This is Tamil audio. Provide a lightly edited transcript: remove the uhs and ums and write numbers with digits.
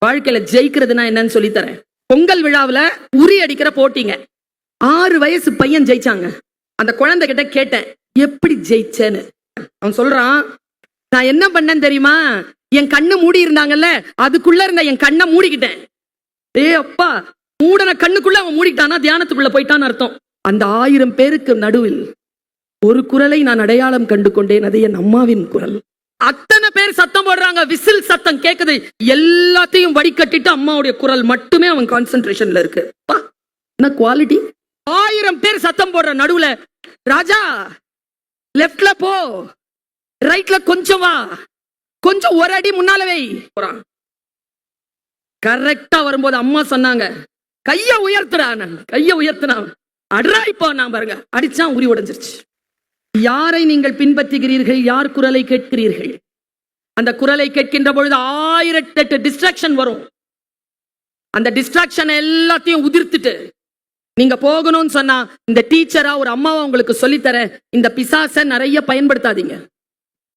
வாழ்க்கையில ஜெயிக்கிறதுனா என்னன்னு சொல்லி தரேன். பொங்கல் விழாவுல உரி அடிக்கிற போட்டிங்க. 6 வயசு பையன் ஜெயிச்சாங்க. அந்த குழந்தை கிட்ட கேட்டேன், எப்படி ஜெயிச்சேன்னு. அவன் சொல்றான், நான் என்ன பண்ணேன்னு தெரியுமா? என் கண்ணு மூடி இருந்தாங்கல்ல, அதுக்குள்ள இருந்த என் கண்ணை மூடிக்கிட்டேன். அப்பா, மூடன கண்ணுக்குள்ள அவன் மூடிட்டானா தியானத்துக்குள்ள போயிட்டான்னு அர்த்தம். அந்த 1000 பேருக்கு நடுவில் ஒரு குரலை நான் அடையாளம் கண்டு கொண்டேன். அது என் அம்மாவின் குரல். அத்தனை பேர் சத்தம் போடுறாங்க, விசில் சத்தம் கேக்குது. எல்லாத்தையும் வடிகட்டிட்டு அம்மாவுடைய குரல் மட்டுமே அவன் கான்சென்ட்ரேஷன்ல இருக்கு. என்ன குவாலிட்டி! 1000 பேர் சத்தம் போடுற நடுவுல, ராஜா லெப்ட்ல போ, ரைட்ல கொஞ்சம் வா, கொஞ்சம் ஒரு அடி முன்னாலவே போறான். கரெக்டா வரும்போது அம்மா சொன்னாங்க, கைய உயர்த்துறான். கைய உயர்த்தினான், அட்ரா இப்போ நான் பாருங்க, அடிச்சான், உரி உடைஞ்சிருச்சு. யாரை நீங்கள் பின்பற்றுகிறீர்கள்? யார் குரலை கேட்கிறீர்கள்? அந்த குரலை கேட்கின்ற பொழுது 1008 டிஸ்ட்ராக்ஷன் வரும். அந்த டிஸ்ட்ராக்ஷன் எல்லாத்தையும் உதிர்த்துட்டு நீங்க போகணும்னு சொன்னா, இந்த டீச்சரா ஒரு அம்மாவை உங்களுக்கு சொல்லித்தர, இந்த பிசாசை நிறைய பயன்படுத்தாதீங்க.